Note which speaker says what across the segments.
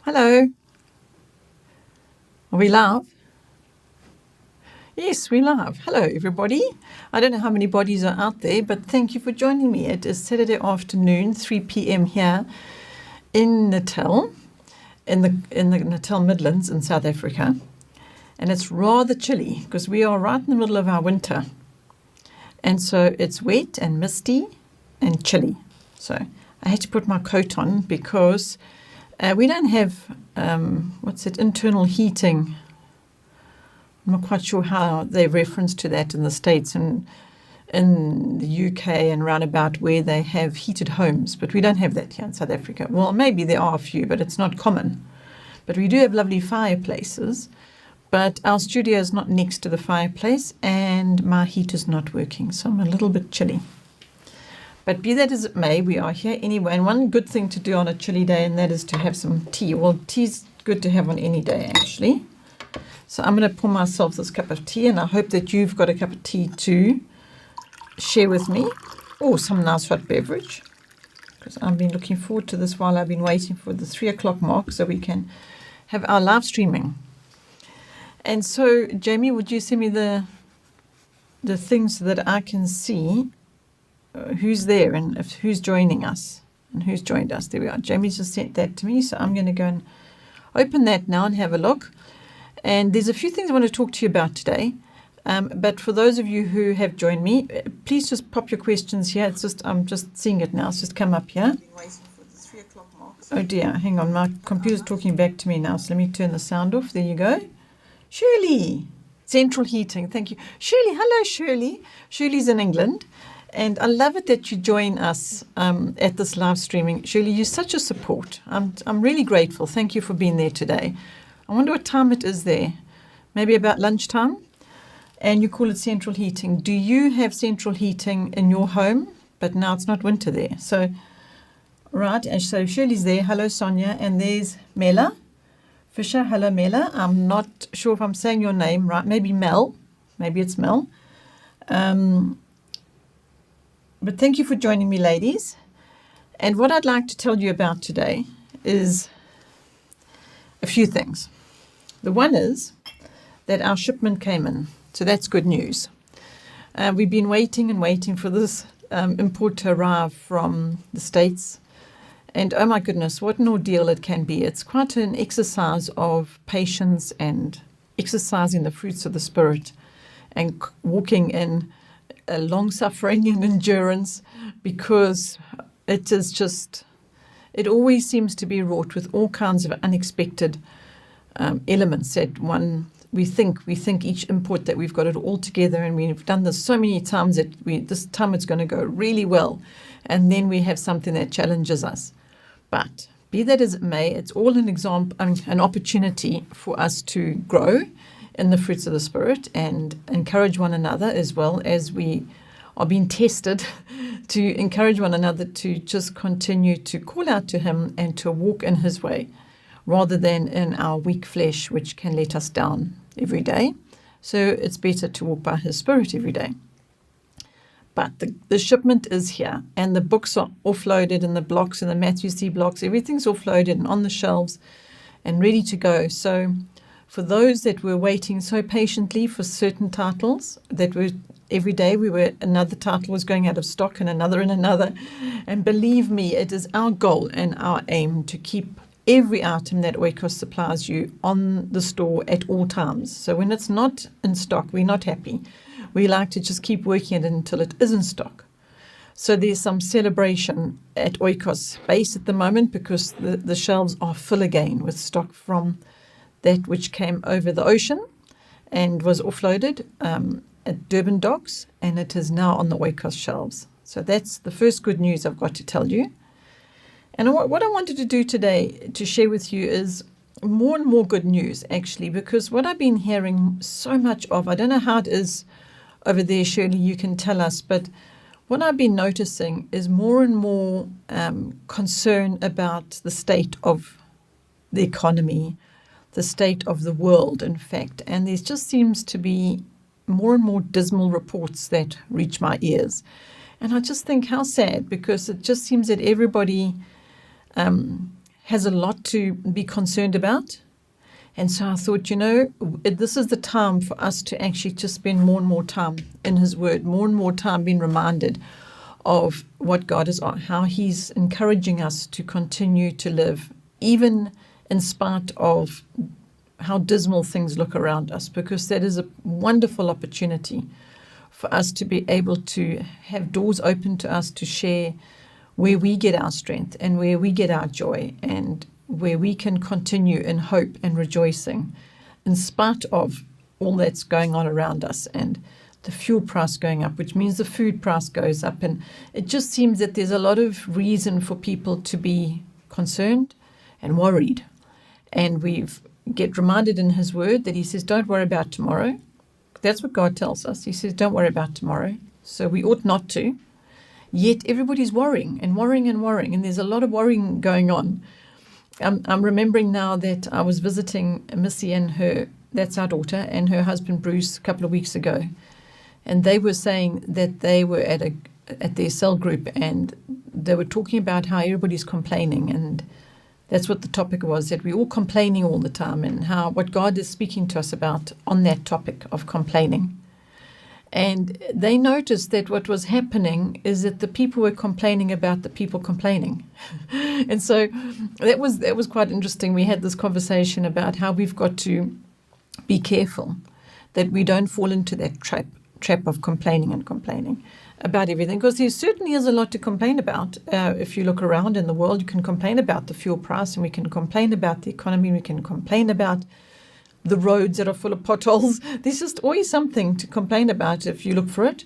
Speaker 1: Hello. Are we live? Yes, we live. Hello, everybody. I don't know how many bodies are out there, but thank you for joining me. It is Saturday afternoon, 3 p.m. here in Natal, in the Natal Midlands in South Africa. And it's rather chilly because we are right in the middle of our winter. And so it's wet and misty and chilly. So I had to put my coat on because we don't have, internal heating. I'm not quite sure how they reference to that in the States and in the UK and roundabout where they have heated homes, but we don't have that here in South Africa. Well, maybe there are a few, but it's not common. But we do have lovely fireplaces, but our studio is not next to the fireplace and my heat is not working, so I'm a little bit chilly. But be that as it may, we are here anyway. And one good thing to do on a chilly day, and that is to have some tea. Well, tea's good to have on any day, actually. So I'm going to pour myself this cup of tea, and I hope that you've got a cup of tea to share with me, or some nice hot beverage, because I've been looking forward to this while I've been waiting for the 3 o'clock mark so we can have our live streaming. And so, Jamie, would you send me the things so that I can see who's there and who's joining us and who's joined us? There we are. Jamie's just sent that to me, so I'm going to go and open that now and have a look. And there's a few things I want to talk to you about today. But for those of you who have joined me, please just pop your questions here. I'm just seeing it now. It's just come up here. Oh dear, hang on. My computer's talking back to me now. So let me turn the sound off. There you go. Shirley, central heating. Thank you. Shirley, hello Shirley. Shirley's in England. And I love it that you join us at this live streaming. Shirley, you're such a support. I'm really grateful. Thank you for being there today. I wonder what time it is there. Maybe about lunchtime. And you call it central heating. Do you have central heating in your home? But now it's not winter there. So, right. And so Shirley's there. Hello, Sonja. And there's Mela Fisher. Hello, Mela. I'm not sure if I'm saying your name right. Maybe Mel. Maybe it's Mel. But thank you for joining me, ladies. And what I'd like to tell you about today is a few things. The one is that our shipment came in. So that's good news. We've been waiting and waiting for this import to arrive from the States. And oh my goodness, what an ordeal it can be. It's quite an exercise of patience and exercising the fruits of the Spirit and walking in long suffering and endurance, because it is just, it always seems to be wrought with all kinds of unexpected elements that we think each import that we've got it all together, and we've done this so many times that this time it's going to go really well, and then we have something that challenges us. But be that as it may, it's all an opportunity for us to grow in the fruits of the Spirit and encourage one another, as well as we are being tested to encourage one another to just continue to call out to Him and to walk in His way, rather than in our weak flesh, which can let us down every day. So it's better to walk by His Spirit every day. But the shipment is here, and the books are offloaded, and the blocks and the Matthew C blocks, everything's offloaded and on the shelves and ready to go. So for those that were waiting so patiently for certain titles, that were every day another title was going out of stock, and another. And believe me, it is our goal and our aim to keep every item that Oikos supplies you on the store at all times. So when it's not in stock, we're not happy. We like to just keep working it until it is in stock. So there's some celebration at Oikos base at the moment, because the shelves are full again with stock from that which came over the ocean and was offloaded at Durban docks, and it is now on the Oikos shelves. So that's the first good news I've got to tell you. And what I wanted to do today to share with you is more and more good news, actually, because what I've been hearing so much of, I don't know how it is over there, Shirley, you can tell us, but what I've been noticing is more and more concern about the state of the economy, the state of the world, in fact. And there just seems to be more and more dismal reports that reach my ears. And I just think how sad, because it just seems that everybody has a lot to be concerned about. And so I thought, this is the time for us to actually just spend more and more time in His Word, more and more time being reminded of what God is on, how He's encouraging us to continue to live, even in spite of how dismal things look around us, because that is a wonderful opportunity for us to be able to have doors open to us to share where we get our strength and where we get our joy, and where we can continue in hope and rejoicing in spite of all that's going on around us, and the fuel price going up, which means the food price goes up. And it just seems that there's a lot of reason for people to be concerned and worried. And we get reminded in His Word that He says, don't worry about tomorrow. That's what God tells us. He says, don't worry about tomorrow. So we ought not to. Yet everybody's worrying and worrying and worrying. And there's a lot of worrying going on. I'm remembering now that I was visiting Missy and that's our daughter, and her husband Bruce a couple of weeks ago. And they were saying that they were at their cell group, and they were talking about how everybody's complaining. And that's what the topic was, that we're all complaining all the time, and what God is speaking to us about on that topic of complaining. And they noticed that what was happening is that the people were complaining about the people complaining. And so that was quite interesting. We had this conversation about how we've got to be careful that we don't fall into that trap of complaining about everything, because there certainly is a lot to complain about. If you look around in the world, you can complain about the fuel price, and we can complain about the economy, we can complain about the roads that are full of potholes. There's just always something to complain about if you look for it.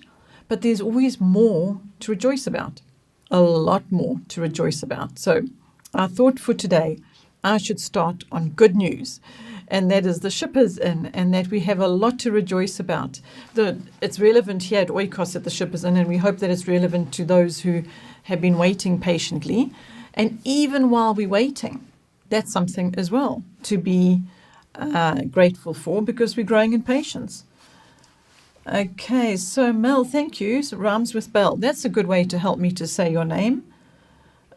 Speaker 1: But there's always more to rejoice about, a lot more to rejoice about. So I thought for today, I should start on good news, and that is the ship is in, and that we have a lot to rejoice about. It's relevant here at Oikos that the ship is in, and we hope that it's relevant to those who have been waiting patiently. And even while we're waiting, that's something as well to be grateful for, because we're growing in patience. Okay, so Mel, thank you. So rhymes with Bell. That's a good way to help me to say your name.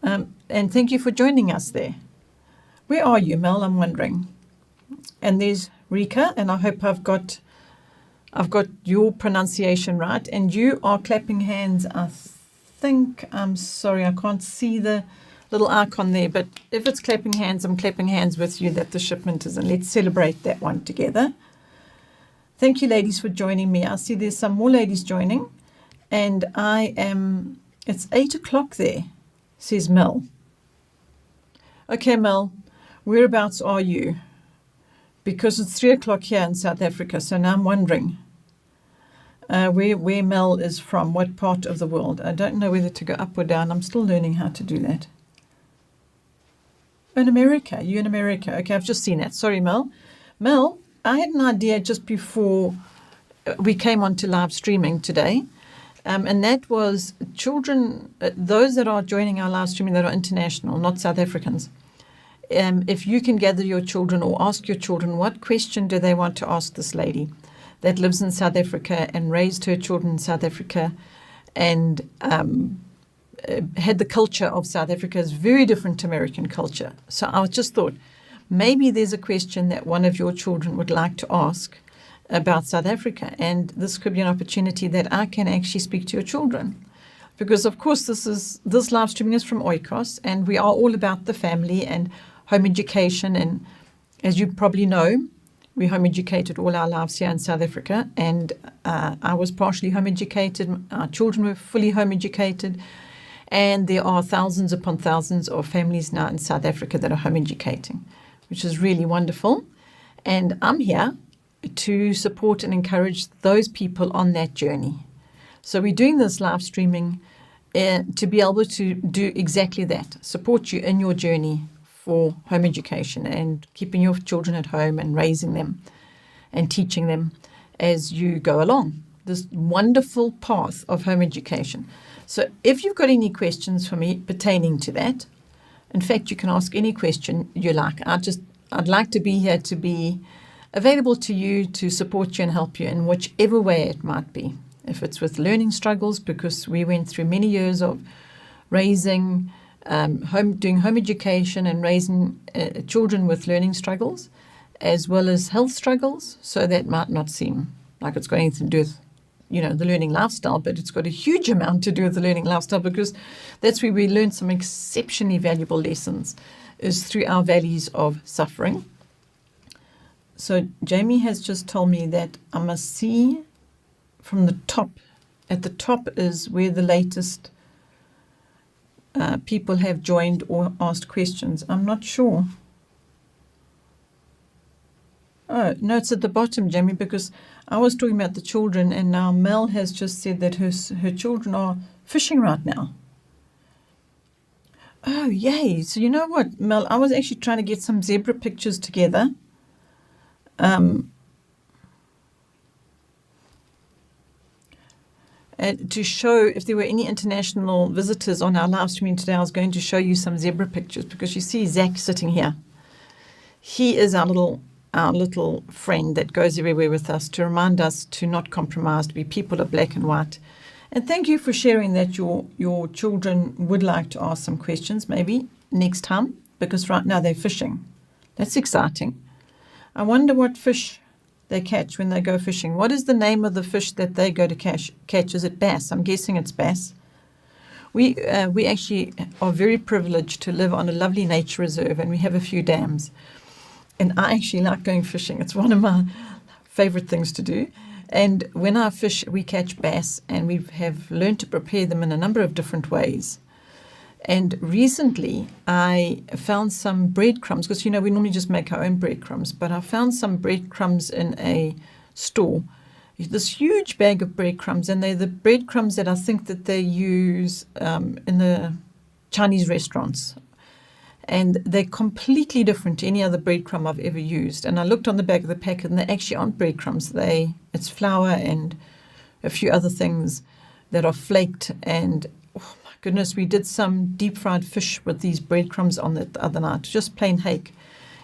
Speaker 1: And thank you for joining us there. Where are you, Mel? I'm wondering. And there's Rika, and I hope I've got your pronunciation right. And you are clapping hands, I think. I'm sorry, I can't see the little icon there, but if it's clapping hands, I'm clapping hands with you that the shipment is in. Let's celebrate that one together. Thank you, ladies, for joining me. I see there's some more ladies joining, and it's 8 o'clock there, says Mel. Okay, Mel, whereabouts are you? Because it's 3 o'clock here in South Africa, so now I'm wondering where Mel is from, what part of the world. I don't know whether to go up or down. I'm still learning how to do that. In America. You're in America. Okay, I've just seen that. Sorry, Mel. Mel, I had an idea just before we came on to live streaming today, and that was children, those that are joining our live streaming that are international, not South Africans. If you can gather your children or ask your children, what question do they want to ask this lady that lives in South Africa and raised her children in South Africa, and had the culture of South Africa is very different to American culture. So I just thought maybe there's a question that one of your children would like to ask about South Africa, and this could be an opportunity that I can actually speak to your children. Because of course this live streaming is from Oikos, and we are all about the family and home education, and as you probably know, we home educated all our lives here in South Africa, and I was partially home educated. Our children were fully home educated. And there are thousands upon thousands of families now in South Africa that are home educating, which is really wonderful. And I'm here to support and encourage those people on that journey. So we're doing this live streaming to be able to do exactly that, support you in your journey for home education and keeping your children at home and raising them and teaching them as you go along this wonderful path of home education. So if you've got any questions for me pertaining to that, in fact, you can ask any question you like. I'd like to be here to be available to you, to support you and help you in whichever way it might be. If it's with learning struggles, because we went through many years of raising doing home education and raising children with learning struggles, as well as health struggles. So that might not seem like it's got anything to do with, the learning lifestyle, but it's got a huge amount to do with the learning lifestyle, because that's where we learn some exceptionally valuable lessons, is through our valleys of suffering. So Jamie has just told me that I must see from the top. At the top is where the latest people have joined or asked questions. I'm not sure. Oh, no, it's at the bottom, Jamie, because I was talking about the children, and now Mel has just said that her children are fishing right now. Oh, yay. So you know what, Mel, I was actually trying to get some zebra pictures together. And to show if there were any international visitors on our live streaming today, I was going to show you some zebra pictures, because you see Zach sitting here. He is our little friend that goes everywhere with us to remind us to not compromise, to be people of black and white. And thank you for sharing that your children would like to ask some questions, maybe next time, because right now they're fishing. That's exciting. I wonder what fish they catch when they go fishing. What is the name of the fish that they go to catch? Is it bass? I'm guessing it's bass. We actually are very privileged to live on a lovely nature reserve, and we have a few dams. And I actually like going fishing. It's one of my favorite things to do. And when I fish, we catch bass, and we have learned to prepare them in a number of different ways. And recently, I found some breadcrumbs, because, we normally just make our own breadcrumbs, but I found some breadcrumbs in a store, this huge bag of breadcrumbs, and they're the breadcrumbs that I think that they use in the Chinese restaurants. And they're completely different to any other breadcrumb I've ever used. And I looked on the back of the packet, and they actually aren't breadcrumbs. It's flour and a few other things that are flaked. And oh my goodness, we did some deep fried fish with these breadcrumbs on it the other night, just plain hake.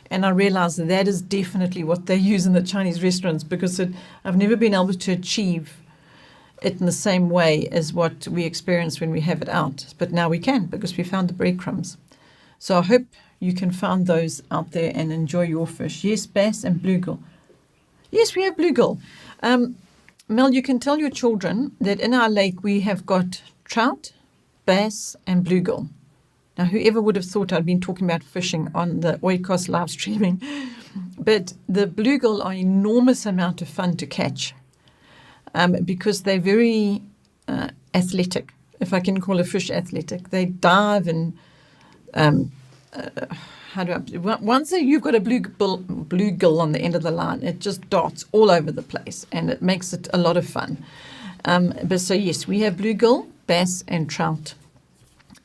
Speaker 1: And I realized that is definitely what they use in the Chinese restaurants, because I've never been able to achieve it in the same way as what we experience when we have it out. But now we can, because we found the breadcrumbs. So I hope you can find those out there and enjoy your fish. Yes, bass and bluegill. Yes, we have bluegill. Mel, you can tell your children that in our lake we have got trout, bass, and bluegill. Now, whoever would have thought I'd been talking about fishing on the Oikos live streaming? But the bluegill are an enormous amount of fun to catch, because they're very athletic, if I can call a fish athletic. They dive and once you've got a bluegill on the end of the line, it just darts all over the place, and it makes it a lot of fun. But so yes, we have bluegill, bass, and trout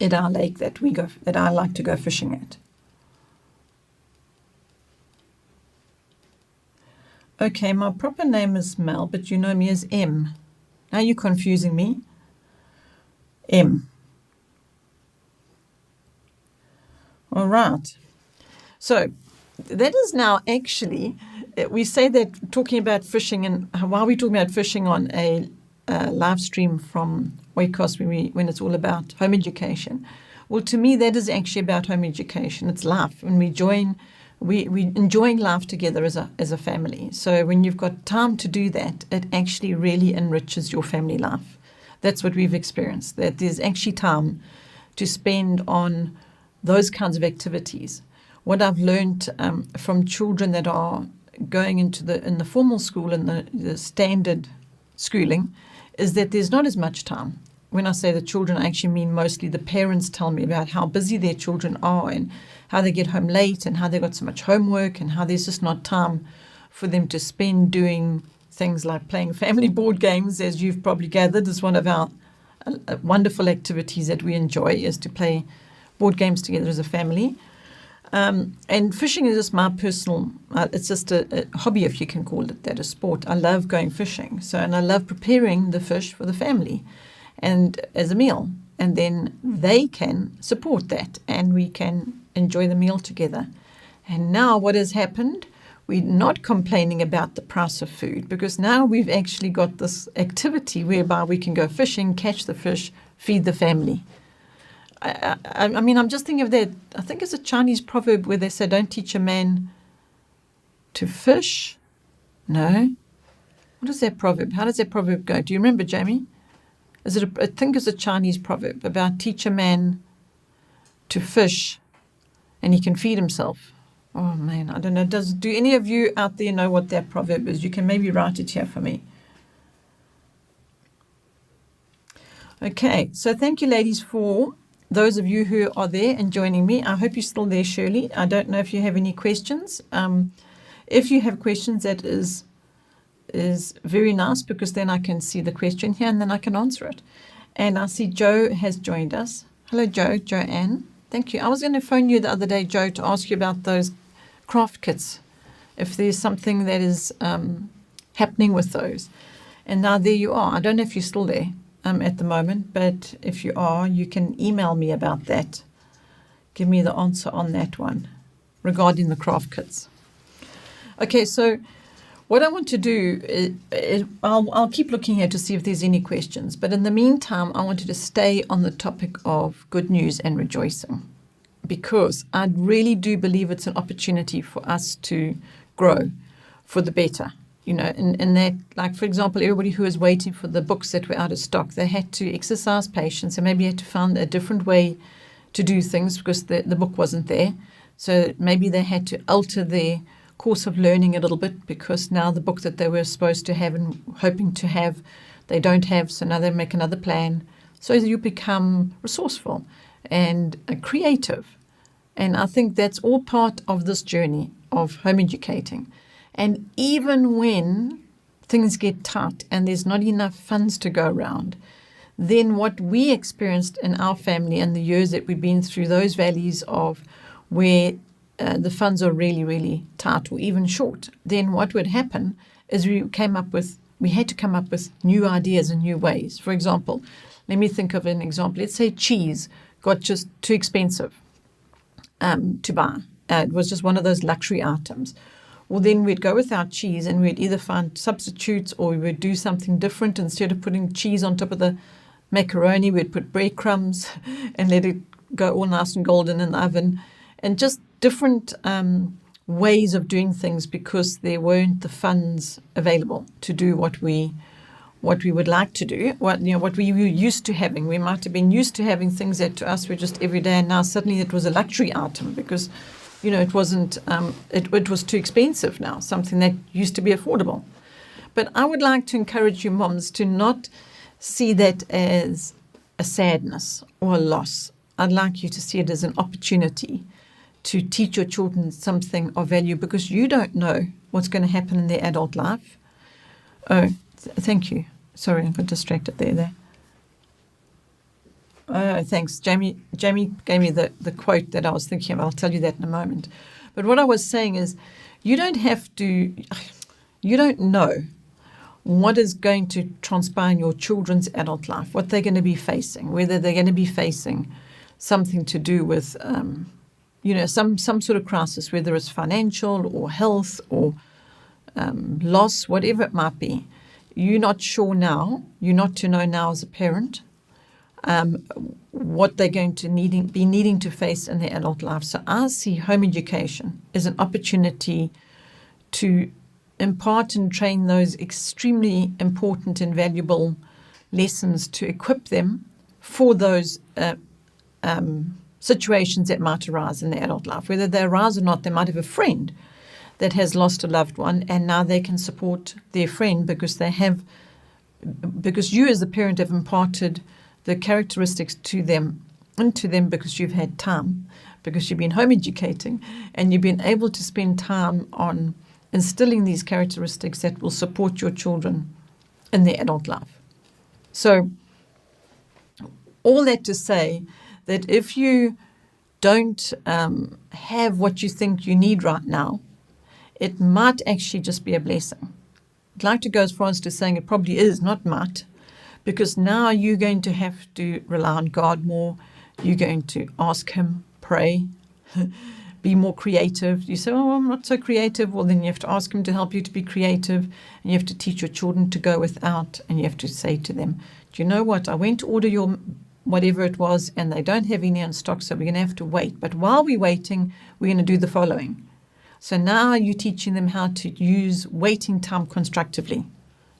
Speaker 1: at our lake that I like to go fishing at. Okay, my proper name is Mel, but you know me as M. Now you're confusing me. M. All right. So that is now actually, we say that talking about fishing, and why are we talking about fishing on a live stream from Oikos when it's all about home education? Well, to me, that is actually about home education. It's life. When we enjoying life together as a family. So when you've got time to do that, it actually really enriches your family life. That's what we've experienced, that there's actually time to spend on those kinds of activities. What I've learned from children that are going in the formal school and the standard schooling is that there's not as much time. When I say the children, I actually mean mostly the parents tell me about how busy their children are and how they get home late and how they've got so much homework and how there's just not time for them to spend doing things like playing family board games, as you've probably gathered, is one of our wonderful activities that we enjoy, is to play board games together as a family. And fishing is just my personal, it's just a hobby, if you can call it that, a sport. I love going fishing. And I love preparing the fish for the family and as a meal. And then they can support that and we can enjoy the meal together. And now what has happened, we're not complaining about the price of food, because now we've actually got this activity whereby we can go fishing, catch the fish, feed the family. I mean, I'm just thinking of that. I think it's a Chinese proverb where they say, "Don't teach a man to fish." No. What is that proverb? How does that proverb go? Do you remember, Jamie? Is it? I think it's a Chinese proverb about teach a man to fish, and he can feed himself. Oh man, I don't know. Do any of you out there know what that proverb is? You can maybe write it here for me. Okay, so thank you, ladies, for those of you who are there and joining me. I hope you're still there, Shirley. I don't know if you have any questions. If you have questions, that is very nice, because then I can see the question here and then I can answer it. And I see Joe has joined us. Hello, Joanne. Thank you. I was going to phone you the other day, Joe, to ask you about those craft kits, if there's something that is happening with those. And now there you are. I don't know if you're still there at the moment, but if you are, you can email me about that. Give me the answer on that one regarding the craft kits. Okay, so what I want to do is I'll keep looking here to see if there's any questions. But in the meantime, I wanted to stay on the topic of good news and rejoicing, because I really do believe it's an opportunity for us to grow for the better. You know, in that, like, for example, everybody who was waiting for the books that were out of stock, they had to exercise patience and maybe had to find a different way to do things because the book wasn't there. So maybe they had to alter their course of learning a little bit, because now the book that they were supposed to have and hoping to have, they don't have. So now they make another plan. So you become resourceful and creative. And I think that's all part of this journey of home educating. And even when things get tight and there's not enough funds to go around, then what we experienced in our family and the years that we've been through, those valleys of where the funds are really, really tight or even short, then what would happen is we had to come up with new ideas and new ways. For example, let me think of an example. Let's say cheese got just too expensive to buy. It was just one of those luxury items. Well, then we'd go without cheese and we'd either find substitutes, or we would do something different. Instead of putting cheese on top of the macaroni, we'd put breadcrumbs and let it go all nice and golden in the oven. And just different ways of doing things, because there weren't the funds available to do what we would like to do, what we were used to having. We might have been used to having things that to us were just every day, and now suddenly it was a luxury item because it wasn't, it was too expensive now, something that used to be affordable. But I would like to encourage you moms to not see that as a sadness or a loss. I'd like you to see it as an opportunity to teach your children something of value, because you don't know what's going to happen in their adult life. Oh, thank you. Sorry, I got distracted there. Oh, thanks. Jamie gave me the quote that I was thinking of. I'll tell you that in a moment. But what I was saying is, you don't know what is going to transpire in your children's adult life, what they're going to be facing, whether they're going to be facing something to do with, some sort of crisis, whether it's financial or health or loss, whatever it might be. You're not sure now. You're not to know now as a parent what they're going to be needing to face in their adult life. So I see home education as an opportunity to impart and train those extremely important and valuable lessons to equip them for those situations that might arise in their adult life. Whether they arise or not, they might have a friend that has lost a loved one, and now they can support their friend because you as a parent have imparted the characteristics into them because you've had time, because you've been home educating, and you've been able to spend time on instilling these characteristics that will support your children in their adult life. So all that to say that if you don't have what you think you need right now, it might actually just be a blessing. I'd like to go as far as to saying it probably is, not might, because now you're going to have to rely on God more. You're going to ask Him, pray, be more creative. You say, oh, I'm not so creative. Well, then you have to ask Him to help you to be creative, and you have to teach your children to go without, and you have to say to them, do you know what? I went to order your whatever it was, and they don't have any in stock, so we're going to have to wait. But while we're waiting, we're going to do the following. So now you're teaching them how to use waiting time constructively.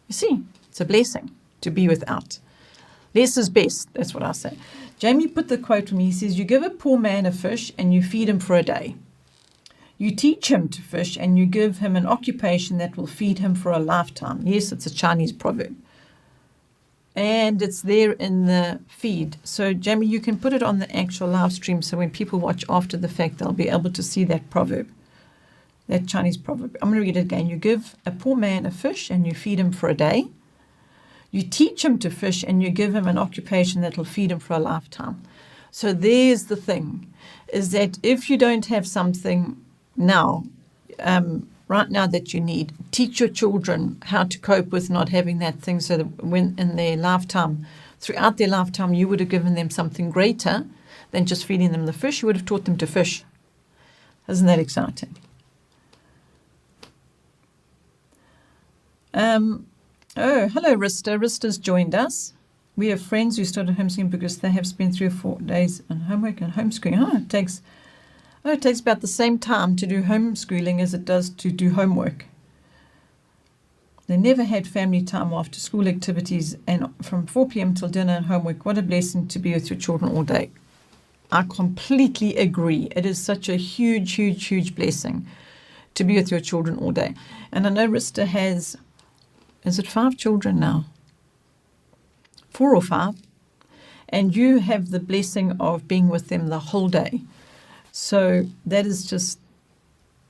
Speaker 1: You see, it's a blessing to be without. Less is best, that's what I say. Jamie put the quote from me. He says, you give a poor man a fish and you feed him for a day. You teach him to fish and you give him an occupation that will feed him for a lifetime. Yes, it's a Chinese proverb. And it's there in the feed. So, Jamie, you can put it on the actual live stream so when people watch after the fact, they'll be able to see that proverb, that Chinese proverb. I'm going to read it again. You give a poor man a fish and you feed him for a day. You teach him to fish and you give him an occupation that will feed him for a lifetime. So there's the thing, is that if you don't have something now, right now that you need, teach your children how to cope with not having that thing so that when in their lifetime, throughout their lifetime, you would have given them something greater than just feeding them the fish. You would have taught them to fish. Isn't that exciting? Oh, hello, Rista. Rista's joined us. We have friends who started homeschooling because they have spent 3 or 4 days on homework and homeschooling. It takes about the same time to do homeschooling as it does to do homework. They never had family time after school activities and from 4 p.m. till dinner and homework. What a blessing to be with your children all day. I completely agree. It is such a huge, huge, huge blessing to be with your children all day. And I know Rista has, is it 5 children now? 4 or 5. And you have the blessing of being with them the whole day. So that is just,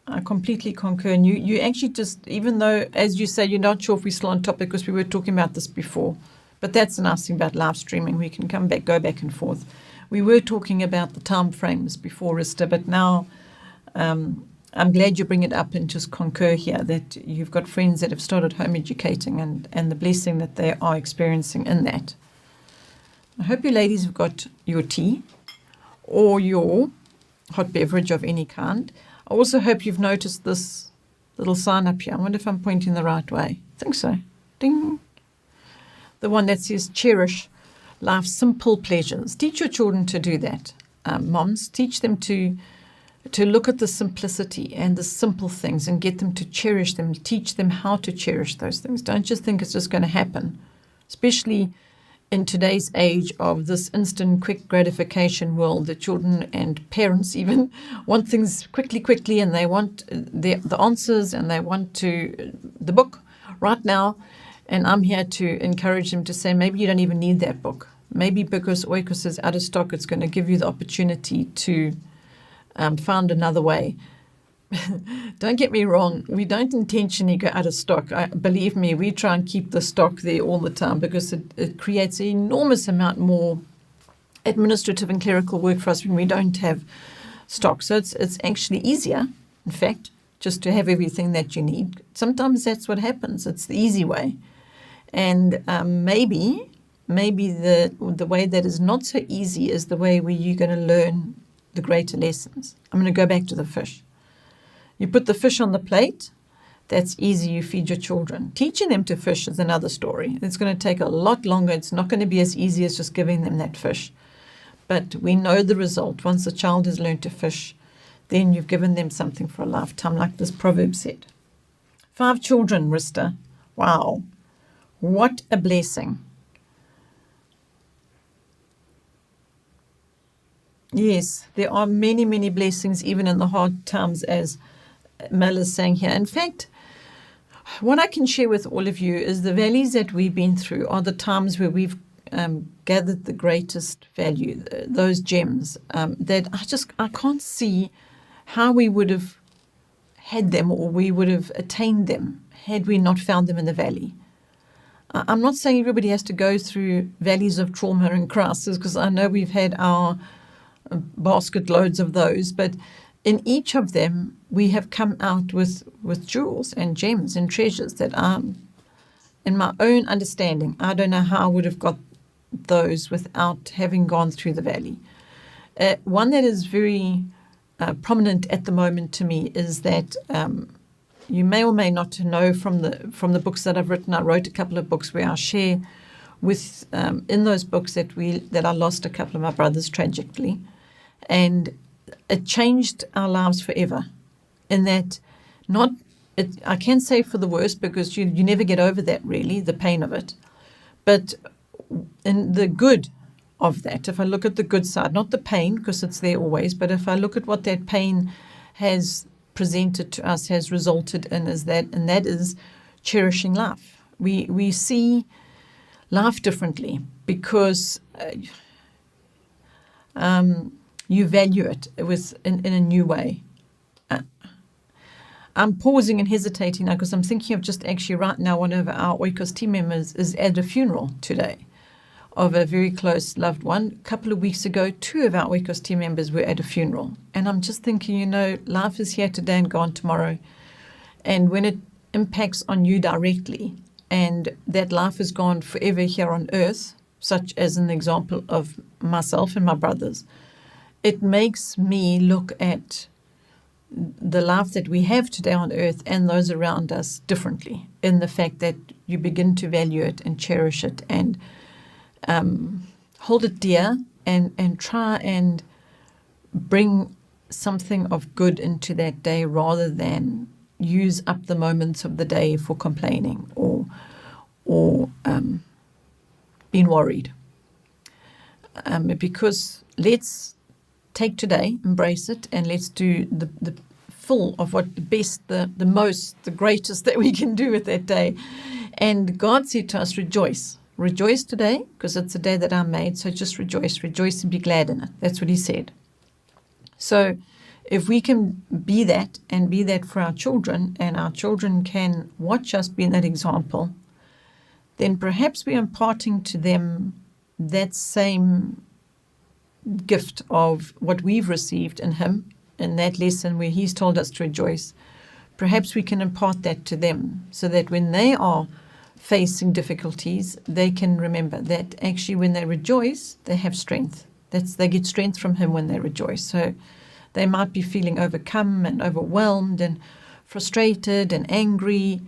Speaker 1: I completely concur. And you actually just, even though, as you say, you're not sure if we're still on topic because we were talking about this before, but that's the nice thing about live streaming. We can go back and forth. We were talking about the time frames before, Rista, but now I'm glad you bring it up and just concur here that you've got friends that have started home educating and the blessing that they are experiencing in that. I hope you ladies have got your tea or your hot beverage of any kind. I also hope you've noticed this little sign up here. I wonder if I'm pointing the right way. I think so. Ding. The one that says Cherish, Life's Simple Pleasures. Teach your children to do that. Moms, teach them to look at the simplicity and the simple things and get them to cherish them. Teach them how to cherish those things. Don't just think it's just going to happen, especially in today's age of this instant quick gratification world. The children and parents even want things quickly, and they want the answers, and they want the book right now. And I'm here to encourage them to say, maybe you don't even need that book. Maybe because Oikos is out of stock, it's going to give you the opportunity to find another way. Don't get me wrong, we don't intentionally go out of stock. Believe me, we try and keep the stock there all the time because it creates an enormous amount more administrative and clerical work for us when we don't have stock. So it's actually easier, in fact, just to have everything that you need. Sometimes that's what happens. It's the easy way. And maybe the way that is not so easy is the way where you're going to learn the greater lessons. I'm going to go back to the fish. You put the fish on the plate, that's easy, you feed your children. Teaching them to fish is another story. It's going to take a lot longer. It's not going to be as easy as just giving them that fish. But we know the result. Once the child has learned to fish, then you've given them something for a lifetime, like this proverb said. 5 children, Rista. Wow. What a blessing. Yes, there are many, many blessings, even in the hard times, as Mel is saying here. In fact, what I can share with all of you is the valleys that we've been through are the times where we've gathered the greatest value, those gems that I can't see how we would have had them or we would have attained them had we not found them in the valley. I'm not saying everybody has to go through valleys of trauma and crisis, because I know we've had our basket loads of those, but in each of them we have come out with jewels and gems and treasures that are, in my own understanding, I don't know how I would have got those without having gone through the valley. One that is very prominent at the moment to me is that you may or may not know from the books that I've written. I wrote a couple of books where I share with in those books that I lost a couple of my brothers tragically, and it changed our lives forever. In that, I can't say for the worst, because you never get over that, really, the pain of it. But in the good of that, if I look at the good side, not the pain, because it's there always, but if I look at what that pain has presented to us, has resulted in, and that is cherishing life. We see life differently, because you value it in a new way. I'm pausing and hesitating now because I'm thinking of just actually right now, one of our Oikos team members is at a funeral today of a very close loved one. A couple of weeks ago, 2 of our Oikos team members were at a funeral. And I'm just thinking, life is here today and gone tomorrow. And when it impacts on you directly, and that life is gone forever here on earth, such as an example of myself and my brothers, it makes me look at the life that we have today on earth and those around us differently, in the fact that you begin to value it and cherish it and hold it dear, and try and bring something of good into that day, rather than use up the moments of the day for complaining or being worried. Because let's take today, embrace it, and let's do the full of what the best, the most, the greatest that we can do with that day. And God said to us, rejoice. Rejoice today, because it's a day that I made, so just rejoice. Rejoice and be glad in it. That's what he said. So if we can be that, and be that for our children, and our children can watch us being that example, then perhaps we're imparting to them that same gift of what we've received in him, in that lesson where he's told us to rejoice. Perhaps we can impart that to them, so that when they are facing difficulties, they can remember that actually when they rejoice, they have strength. They get strength from him when they rejoice. So they might be feeling overcome and overwhelmed and frustrated and angry.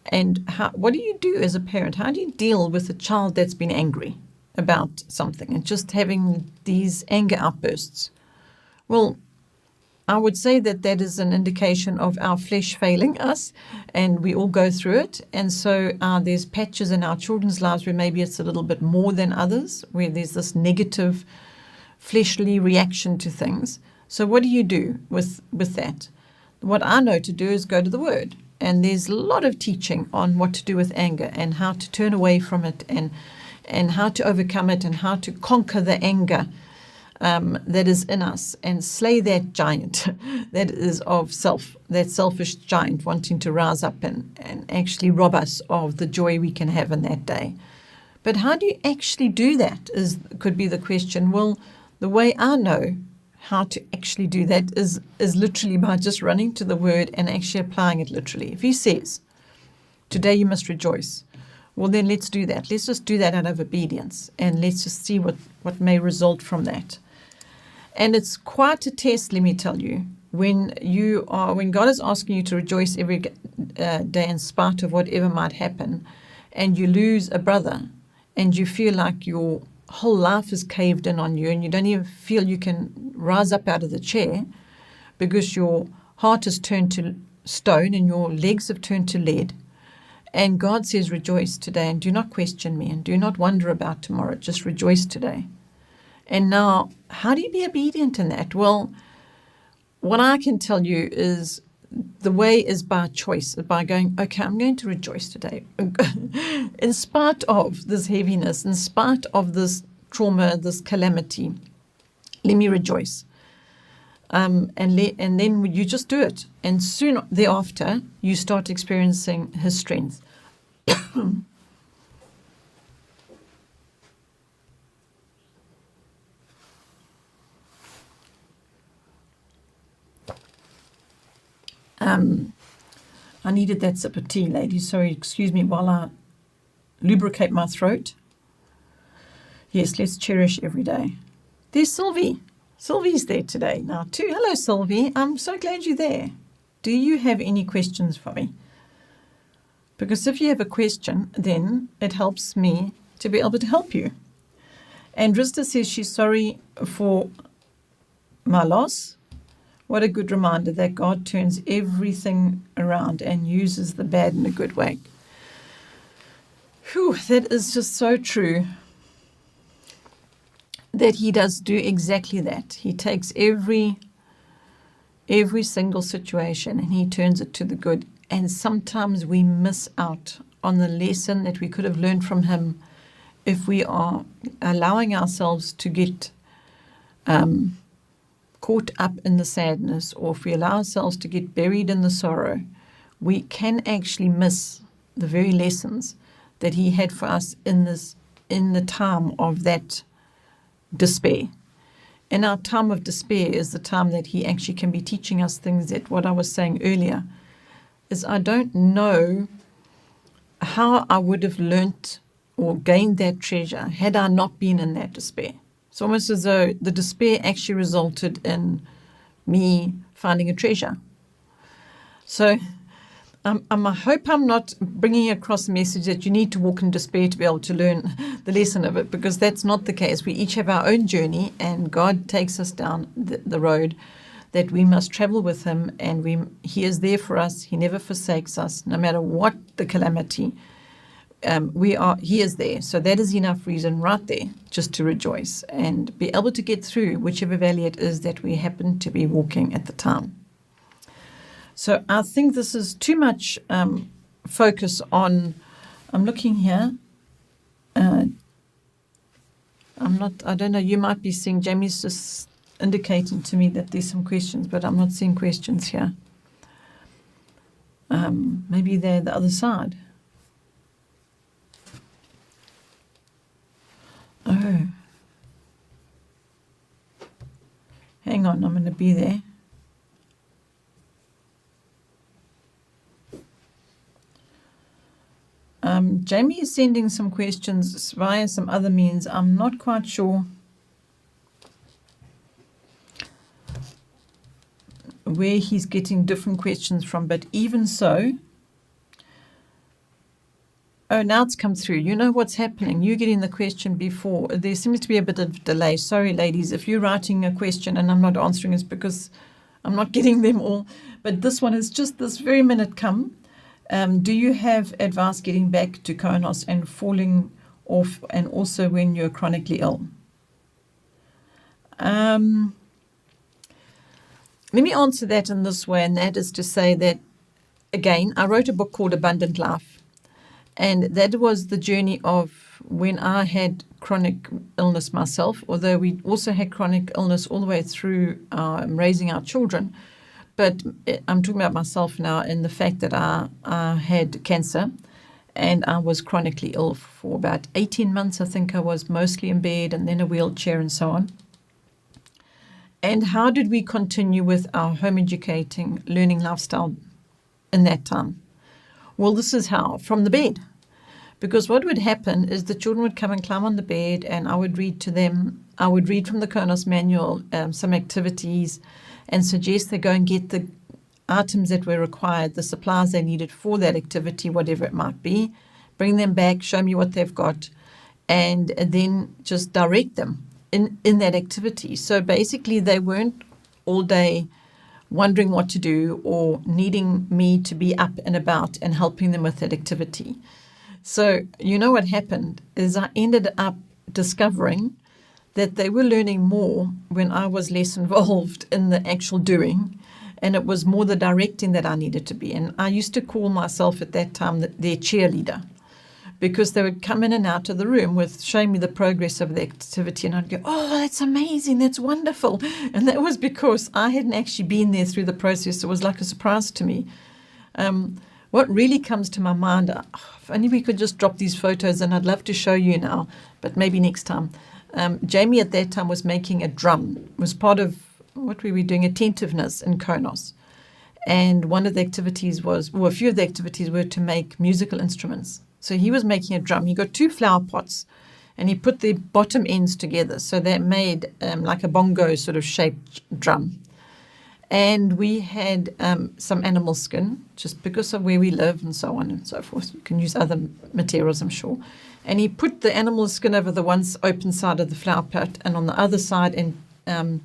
Speaker 1: And what do you do as a parent? How do you deal with a child that's been angry about something and just having these anger outbursts? Well, I would say that is an indication of our flesh failing us, and we all go through it. And so there's patches in our children's lives where maybe it's a little bit more than others, where there's this negative fleshly reaction to things. So what do you do with that? What I know to do is go to the Word. And there's a lot of teaching on what to do with anger, and how to turn away from it, and how to overcome it, and how to conquer the anger that is in us, and slay that giant that is of self, that selfish giant wanting to rise up and actually rob us of the joy we can have in that day. But how do you actually do that could be the question. Well, the way I know how to actually do that is literally by just running to the Word and actually applying it literally. If he says, today you must rejoice, well, then let's do that. Let's just do that out of obedience, and let's just see what may result from that. And it's quite a test, let me tell you, when God is asking you to rejoice every day in spite of whatever might happen, and you lose a brother, and you feel like your whole life is caved in on you, and you don't even feel you can rise up out of the chair, because your heart has turned to stone and your legs have turned to lead. And God says, rejoice today, and do not question me, and do not wonder about tomorrow. Just rejoice today. And now, how do you be obedient in that? Well, what I can tell you is the way is by choice, by going, okay, I'm going to rejoice today. In spite of this heaviness, in spite of this trauma, this calamity, let me rejoice. And then you just do it. And soon thereafter, you start experiencing his strength. I needed that sip of tea, ladies. Sorry, excuse me while I lubricate my throat. Yes, let's cherish every day. There's Sylvie. Sylvie's there today now too. Hello, Sylvie. I'm so glad you're there. Do you have any questions for me? Because if you have a question, then it helps me to be able to help you. And Rista says she's sorry for my loss. What a good reminder that God turns everything around and uses the bad in a good way. Whew, that is just so true. That he does do exactly that. He takes every single situation and he turns it to the good. And sometimes we miss out on the lesson that we could have learned from him if we are allowing ourselves to get caught up in the sadness, or if we allow ourselves to get buried in the sorrow. We can actually miss the very lessons that he had for us in the time of that despair. And our time of despair is the time that he actually can be teaching us things that, what I was saying earlier, is I don't know how I would have learnt or gained that treasure had I not been in that despair. It's almost as though the despair actually resulted in me finding a treasure. So I hope I'm not bringing across a message that you need to walk in despair to be able to learn the lesson of it, because that's not the case. We each have our own journey, and God takes us down the road that we must travel with him, and he is there for us. He never forsakes us, no matter what the calamity. He is there. So that is enough reason right there just to rejoice and be able to get through whichever valley it is that we happen to be walking at the time. So I think this is too much focus on, I'm looking here. I don't know, you might be seeing, Jamie's just indicating to me that there's some questions, but I'm not seeing questions here. Maybe they're the other side. Oh. Hang on, I'm going to be there. Jamie is sending some questions via some other means. I'm not quite sure where he's getting different questions from, but even so, oh, now it's come through. You know what's happening. You're getting the question before. There seems to be a bit of delay. Sorry, ladies, if you're writing a question and I'm not answering, it's because I'm not getting them all. But this one is just this very minute come. Do you have advice getting back to Konos and falling off, and also when you're chronically ill? Let me answer that in this way, and that is to say that, again, I wrote a book called Abundant Life, and that was the journey of when I had chronic illness myself, although we also had chronic illness all the way through raising our children. But I'm talking about myself now, and the fact that I had cancer and I was chronically ill for about 18 months. I think I was mostly in bed and then a wheelchair and so on. And how did we continue with our home educating, learning lifestyle in that time? Well, this is how, from the bed. Because what would happen is the children would come and climb on the bed and I would read to them. I would read from the Konos manual some activities and suggest they go and get the items that were required, the supplies they needed for that activity, whatever it might be, bring them back, show me what they've got, and then just direct them in that activity. So basically they weren't all day wondering what to do or needing me to be up and about and helping them with that activity. So you know what happened is I ended up discovering that they were learning more when I was less involved in the actual doing, and it was more the directing that I needed to be. And I used to call myself at that time their cheerleader, because they would come in and out of the room with showing me the progress of the activity, and I'd go, oh, that's amazing, that's wonderful. And that was because I hadn't actually been there through the process. It was like a surprise to me. What really comes to my mind, if only we could just drop these photos, and I'd love to show you now, but maybe next time. Jamie at that time was making a drum, was part of what we were doing, attentiveness in Konos. And one of the activities was, well, a few of the activities were to make musical instruments. So he was making a drum. He got 2 flower pots and he put the bottom ends together. So that made like a bongo sort of shaped drum. And we had some animal skin, just because of where we live and so on and so forth. You can use other materials, I'm sure. And he put the animal skin over the one open side of the flower pot and on the other side, and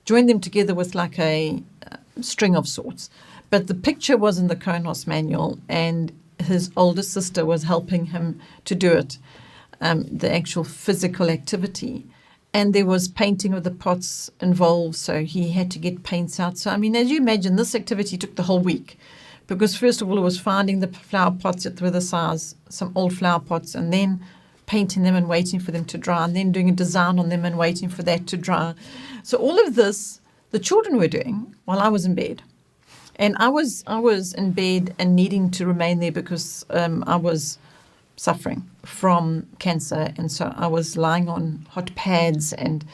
Speaker 1: joined them together with like a string of sorts. But the picture was in the Konos manual, and his older sister was helping him to do it, the actual physical activity. And there was painting of the pots involved, so he had to get paints out. So, I mean, as you imagine, this activity took the whole week, because first of all, it was finding the flower pots that were the size, some old flower pots, and then painting them and waiting for them to dry, and then doing a design on them and waiting for that to dry. So all of this, the children were doing while I was in bed. And I was in bed and needing to remain there because I was suffering from cancer, and so I was lying on hot pads and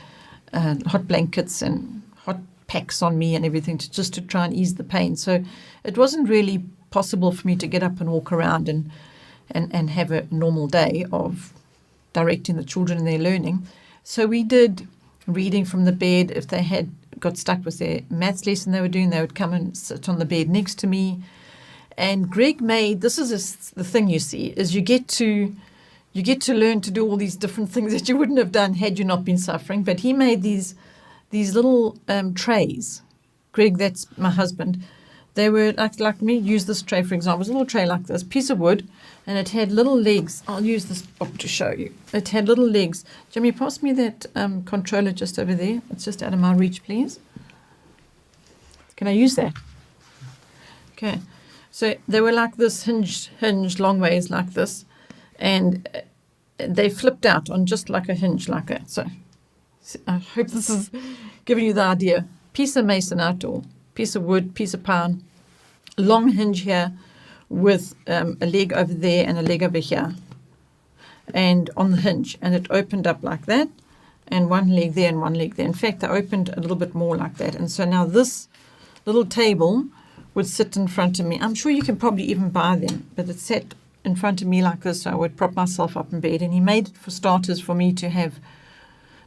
Speaker 1: hot blankets and hot packs on me and everything just to try and ease the pain. So it wasn't really possible for me to get up and walk around and have a normal day of directing the children in their learning. So we did reading from the bed. If they had got stuck with their maths lesson they were doing, they would come and sit on the bed next to me. And Greg made, this is the thing you see, is you get to learn to do all these different things that you wouldn't have done had you not been suffering. But he made these little trays. Greg, that's my husband. They were like me. Use this tray, for example. It was a little tray like this, piece of wood, and it had little legs. I'll use this book to show you. It had little legs. Jimmy, pass me that controller just over there. It's just out of my reach, please. Can I use that? Okay. So they were like this, hinged long ways like this, and they flipped out on just like a hinge like that. So I hope this is giving you the idea. Piece of mason outdoor, piece of wood, piece of pine, long hinge here with a leg over there and a leg over here, and on the hinge, and it opened up like that, and one leg there and one leg there. In fact, I opened a little bit more like that, and so now this little table would sit in front of me. I'm sure you can probably even buy them, but it sat in front of me like this, so I would prop myself up in bed. And he made it, for starters, for me to have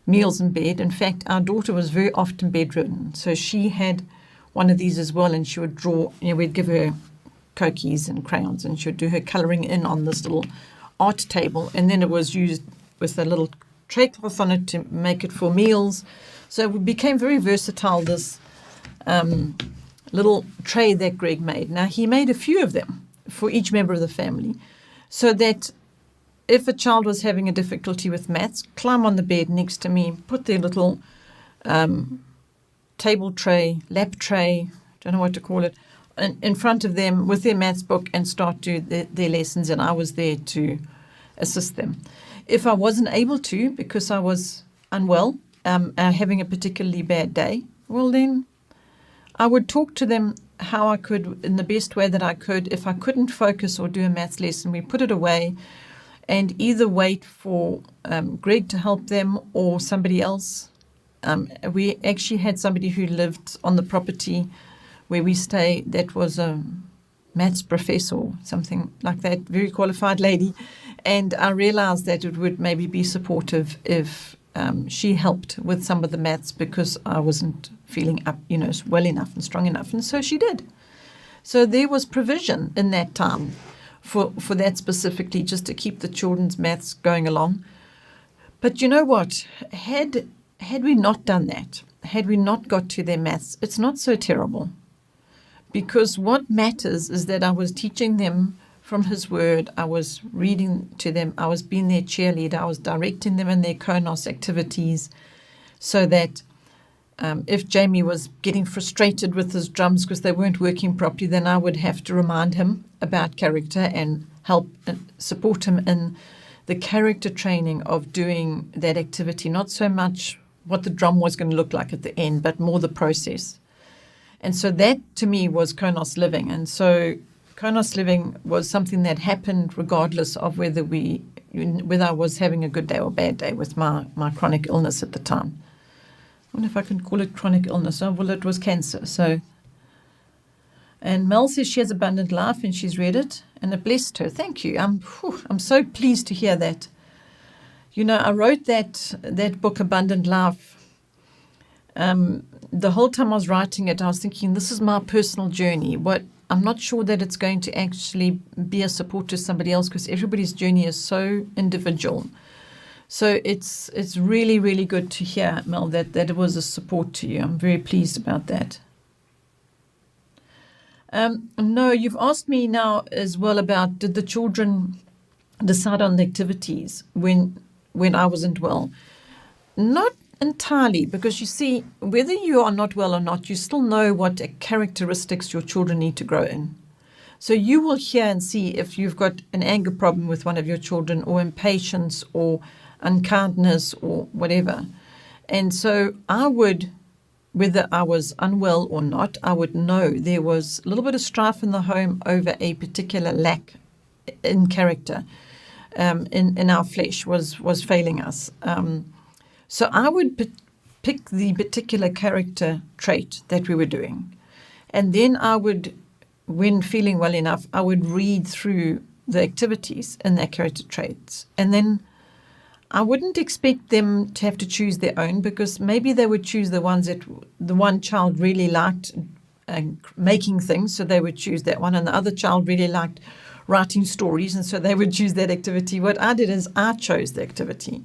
Speaker 1: meals in bed. In fact, our daughter was very often bedridden, so she had one of these as well, and she would draw, we'd give her cokies and crayons, and she would do her colouring in on this little art table, and then it was used with a little tray cloth on it to make it for meals. So it became very versatile, this little tray that Greg made. Now, he made a few of them for each member of the family, so that if a child was having a difficulty with maths, climb on the bed next to me, put their little table tray, lap tray, don't know what to call it, in front of them with their maths book and start to their lessons, and I was there to assist them. If I wasn't able to, because I was unwell, having a particularly bad day, well then I would talk to them how I could, in the best way that I could. If I couldn't focus or do a maths lesson, we put it away and either wait for Greg to help them or somebody else. We actually had somebody who lived on the property where we stay that was a maths professor or something like that, very qualified lady. And I realized that it would maybe be supportive if she helped with some of the maths, because I wasn't feeling up, well enough and strong enough. And so she did. So there was provision in that time for that specifically, just to keep the children's maths going along. But you know what? Had we not done that, had we not got to their maths, it's not so terrible. Because what matters is that I was teaching them from his word, I was reading to them, I was being their cheerleader, I was directing them in their Konos activities, so that if Jamie was getting frustrated with his drums because they weren't working properly, then I would have to remind him about character and help and support him in the character training of doing that activity, not so much what the drum was going to look like at the end, but more the process. And so that, to me, was Konos living. And so Konos living was something that happened regardless of whether I was having a good day or bad day with my chronic illness at the time. I wonder if I can call it chronic illness. Oh, well, it was cancer. So, and Mel says she has abundant life and she's read it and it blessed her. Thank you. I'm so pleased to hear that. I wrote that book, Abundant Life, The whole time I was writing it, I was thinking, this is my personal journey. I'm not sure that it's going to actually be a support to somebody else, because everybody's journey is so individual. So it's really, really good to hear, Mel, that it was a support to you. I'm very pleased about that. No, you've asked me now as well about, did the children decide on the activities when I wasn't well? Not entirely, because you see, whether you are not well or not, you still know what characteristics your children need to grow in. So you will hear and see if you've got an anger problem with one of your children, or impatience, or unkindness, or whatever. And so I would, whether I was unwell or not, I would know there was a little bit of strife in the home over a particular lack in character, in our flesh was failing us. So I would pick the particular character trait that we were doing. And then I would, when feeling well enough, I would read through the activities in their character traits. And then I wouldn't expect them to have to choose their own, because maybe they would choose the ones that the one child really liked making things, so they would choose that one. And the other child really liked writing stories, and so they would choose that activity. What I did is I chose the activity.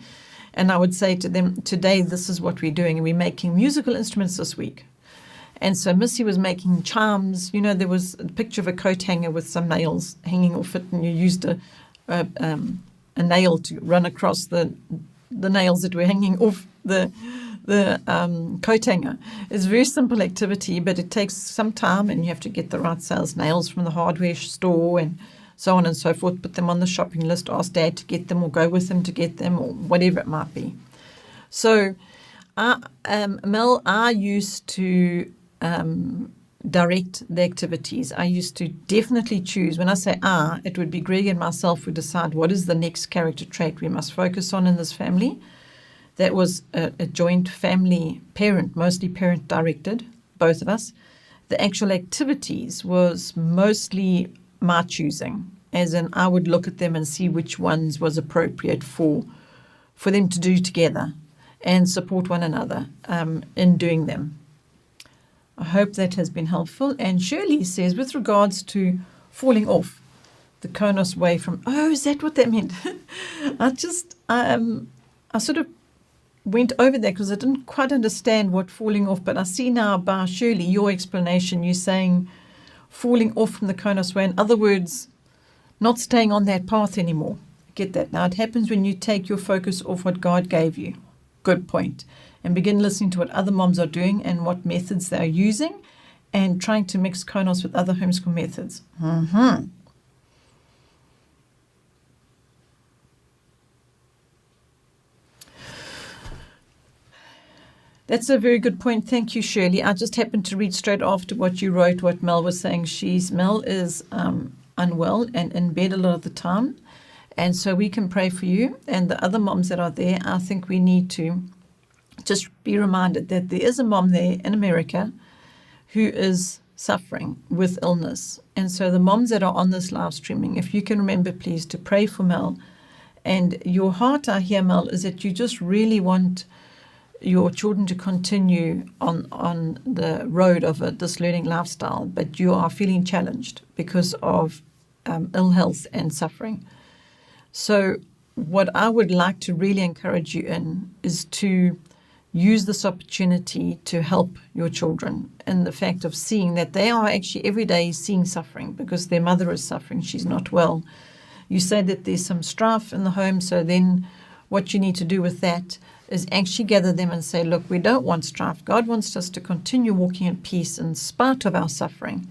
Speaker 1: And I would say to them, today, this is what we're doing. We're making musical instruments this week. And so Missy was making chimes. You know, there was a picture of a coat hanger with some nails hanging off it, and you used a nail to run across the nails that were hanging off the coat hanger. It's a very simple activity, but it takes some time, and you have to get the right size nails from the hardware store and so on and so forth, put them on the shopping list, ask Dad to get them, or go with him to get them, or whatever it might be. So, Mel, I used to direct the activities. I used to definitely choose. When I say it would be Greg and myself would decide what is the next character trait we must focus on in this family. That was a joint family, mostly parent directed, both of us. The actual activities was mostly my choosing, as in I would look at them and see which ones was appropriate for them to do together and support one another in doing them. I hope that has been helpful. And Shirley says, with regards to falling off the Konos way from, is that what that meant? I sort of went over that because I didn't quite understand what falling off, but I see now by Shirley, your explanation, you're saying falling off from the Konos way. In other words, not staying on that path anymore. Get that? Now, it happens when you take your focus off what God gave you. Good point. And begin listening to what other moms are doing and what methods they are using, and trying to mix Konos with other homeschool methods. That's a very good point. Thank you, Shirley. I just happened to read straight after what you wrote, what Mel was saying. Mel is unwell and in bed a lot of the time. And so we can pray for you and the other moms that are there. I think we need to just be reminded that there is a mom there in America who is suffering with illness. And so the moms that are on this live streaming, if you can remember, please, to pray for Mel. And your heart, I hear, Mel, is that you just really want your children to continue on the road of this learning lifestyle, but you are feeling challenged because of ill health and suffering. So what I would like to really encourage you in is to use this opportunity to help your children in the fact of seeing that they are actually every day seeing suffering because their mother is suffering. She's not well. You say that there's some strife in the home, so then what you need to do with that is actually gather them and say, look, we don't want strife. God wants us to continue walking in peace in spite of our suffering.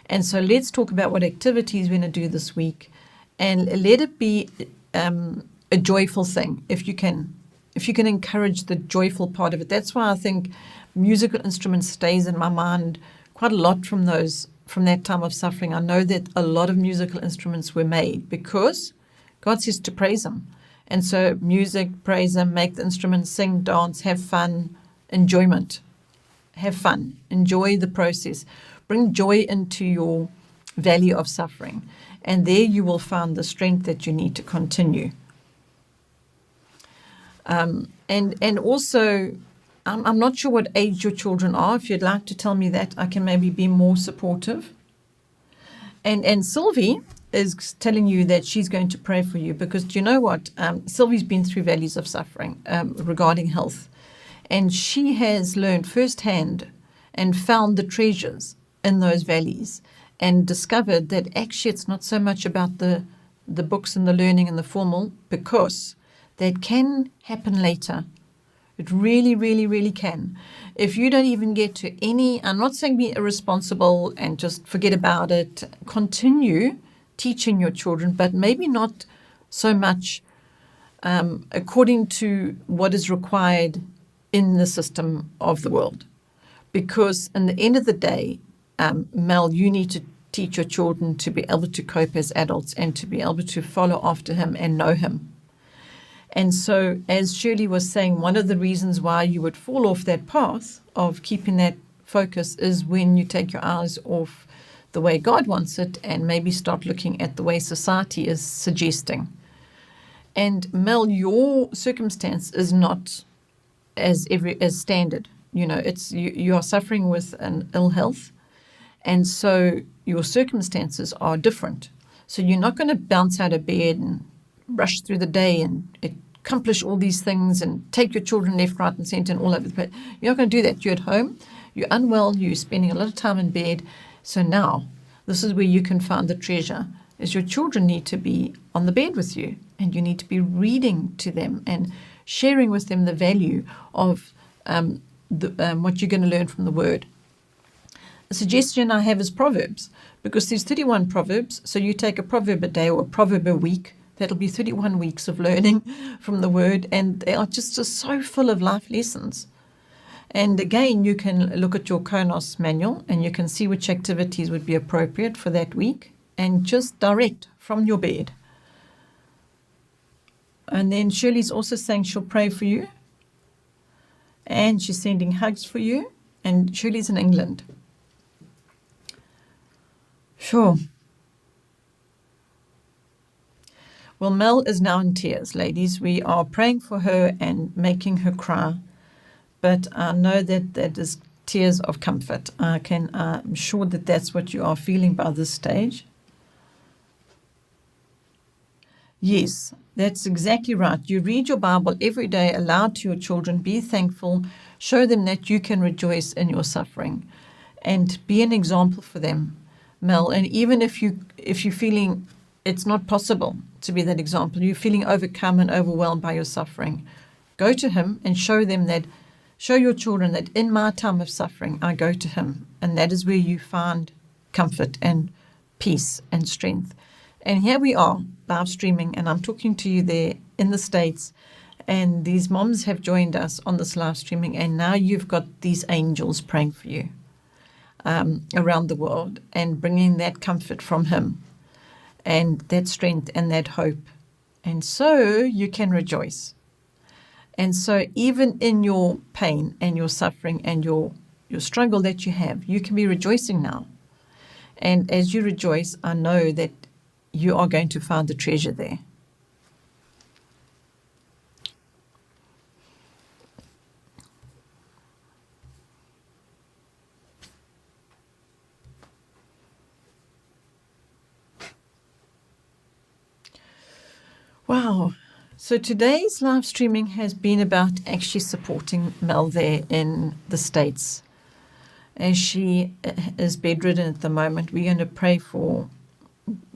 Speaker 1: And so let's talk about what activities we're going to do this week, and let it be a joyful thing if you can. If you can encourage the joyful part of it. That's why I think musical instruments stays in my mind quite a lot from that time of suffering. I know that a lot of musical instruments were made because God says to praise Him. And so music, praise Him, make the instruments, sing, dance, have fun, enjoyment. Have fun. Enjoy the process. Bring joy into your valley of suffering. And there you will find the strength that you need to continue. And also I'm not sure what age your children are. If you'd like to tell me that, I can maybe be more supportive. And Sylvie is telling you that she's going to pray for you because do you know what? Sylvie's been through valleys of suffering regarding health. And she has learned firsthand and found the treasures in those valleys and discovered that actually it's not so much about the books and the learning and the formal, because that can happen later. It really, really, really can. If you don't even get to any, I'm not saying be irresponsible and just forget about it. Continue teaching your children, but maybe not so much according to what is required in the system of the world. Because in the end of the day, Mel, you need to teach your children to be able to cope as adults and to be able to follow after him and know him. And so, as Shirley was saying, one of the reasons why you would fall off that path of keeping that focus is when you take your eyes off the way God wants it and maybe start looking at the way society is suggesting. And Mel, your circumstance is not as standard. You know, it's you are suffering with an ill health, and so your circumstances are different. So you're not going to bounce out of bed and rush through the day and accomplish all these things and take your children left, right, and centre and all over the place. You're not going to do that. You're at home, you're unwell, you're spending a lot of time in bed. So now, this is where you can find the treasure, is your children need to be on the bed with you, and you need to be reading to them and sharing with them the value of what you're going to learn from the Word. A suggestion I have is Proverbs, because there's 31 Proverbs, so you take a proverb a day or a proverb a week. That'll be 31 weeks of learning from the Word, and they are just so full of life lessons. And again, you can look at your Konos manual and you can see which activities would be appropriate for that week and just direct from your bed. And then Shirley's also saying she'll pray for you, and she's sending hugs for you, and Shirley's in England. Sure. Well, Mel is now in tears, ladies. We are praying for her and making her cry, but I know that that is tears of comfort. I'm sure that that's what you are feeling by this stage. Yes, that's exactly right. You read your Bible every day aloud to your children. Be thankful. Show them that you can rejoice in your suffering, and be an example for them, Mel. And even if you're feeling it's not possible to be that example, you're feeling overcome and overwhelmed by your suffering, go to him and show your children that in my time of suffering, I go to him. And that is where you find comfort and peace and strength. And here we are, live streaming, and I'm talking to you there in the States. And these moms have joined us on this live streaming, and now you've got these angels praying for you around the world and bringing that comfort from him and that strength and that hope. And so you can rejoice. And so even in your pain and your suffering and your struggle that you have, you can be rejoicing now. And as you rejoice, I know that you are going to find the treasure there. Wow. So today's live streaming has been about actually supporting Mel there in the States. As she is bedridden at the moment, we're going to pray for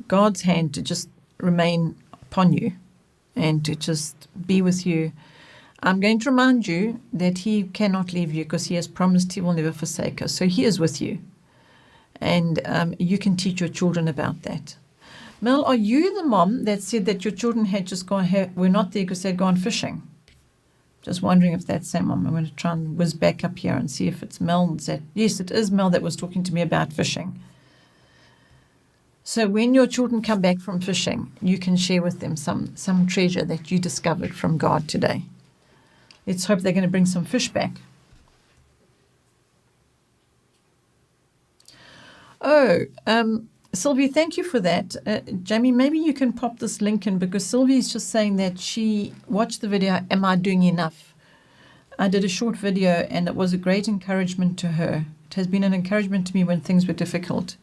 Speaker 1: God's hand to just remain upon you and to just be with you. I'm going to remind you that he cannot leave you because he has promised he will never forsake us. So he is with you. And you can teach your children about that. Mel, are you the mom that said that your children had just were not there because they'd gone fishing? Just wondering if that's that mom. I'm going to try and whiz back up here and see if it's Mel. Yes, it is Mel that was talking to me about fishing. So when your children come back from fishing, you can share with them some treasure that you discovered from God today. Let's hope they're going to bring some fish back. Sylvie, thank you for that. Jamie, maybe you can pop this link in because Sylvie's just saying that she watched the video, Am I Doing Enough? I did a short video, and it was a great encouragement to her. It has been an encouragement to me when things were difficult.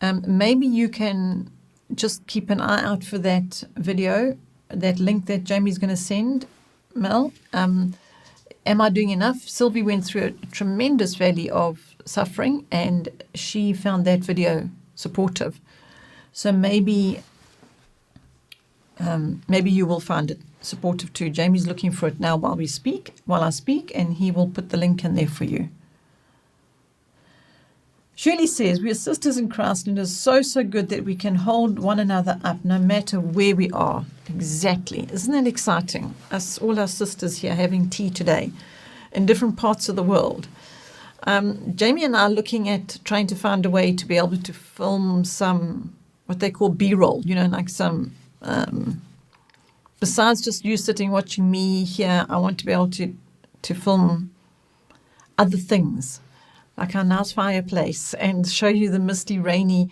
Speaker 1: Maybe you can just keep an eye out for that video, that link that Jamie's going to send, Mel. Am I doing enough? Sylvie went through a tremendous valley of suffering, and she found that video supportive. So maybe you will find it supportive too. Jamie's looking for it now while I speak, and he will put the link in there for you. Shirley says, we are sisters in Christ, and it is so, so good that we can hold one another up no matter where we are. Exactly. Isn't that exciting? Us, all our sisters here having tea today in different parts of the world. Jamie and I are looking at trying to find a way to be able to film some, what they call B-roll, like some, besides just you sitting watching me here, I want to be able to film other things, like our nice fireplace, and show you the misty, rainy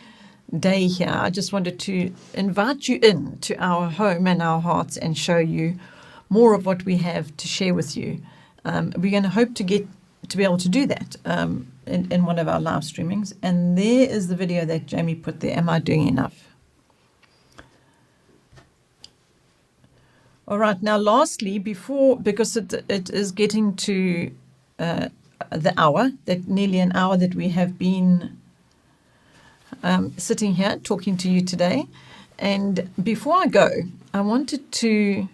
Speaker 1: day here. I just wanted to invite you in to our home and our hearts and show you more of what we have to share with you. We're going to hope to be able to do that in one of our live streamings. And there is the video that Jamie put there. Am I doing enough? All right. Now, lastly, because it is getting to the hour, nearly an hour that we have been sitting here talking to you today. And before I go, I wanted to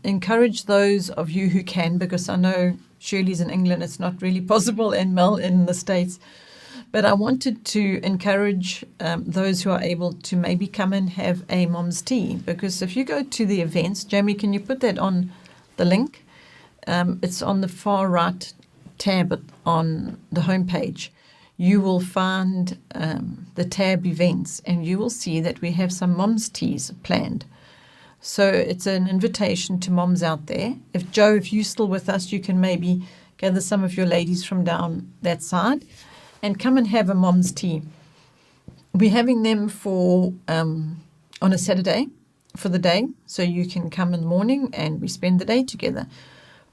Speaker 1: encourage those of you who can, because I know Shirley's in England, it's not really possible, and Mel in the States. But I wanted to encourage those who are able to maybe come and have a mom's tea, because if you go to the events, Jamie, can you put that on the link? It's on the far right tab on the homepage. You will find the tab events, and you will see that we have some mom's teas planned. So it's an invitation to moms out there. If you're still with us, you can maybe gather some of your ladies from down that side and come and have a mom's tea. We're having them on a Saturday for the day, so you can come in the morning and we spend the day together.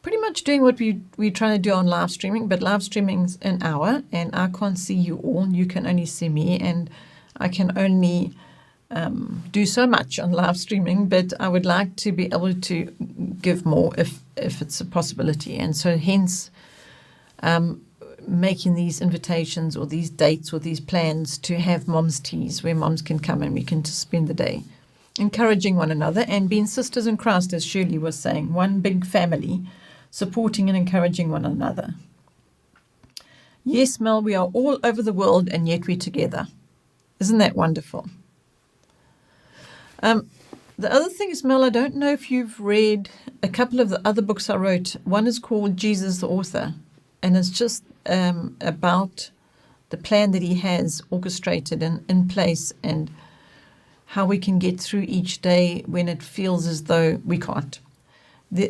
Speaker 1: Pretty much doing what we're trying to do on live streaming, but live streaming's an hour, and I can't see you all. You can only see me, and I can only do so much on live streaming, but I would like to be able to give more if it's a possibility. And so hence making these invitations or these dates or these plans to have mom's teas where moms can come and we can just spend the day encouraging one another and being sisters in Christ, as Shirley was saying, one big family, supporting and encouraging one another. Yes, Mel, we are all over the world and yet we're together. Isn't that wonderful? The other thing is, Mel, I don't know if you've read a couple of the other books I wrote. One is called Jesus the Author, and it's just about the plan that he has orchestrated and in place, and how we can get through each day when it feels as though we can't.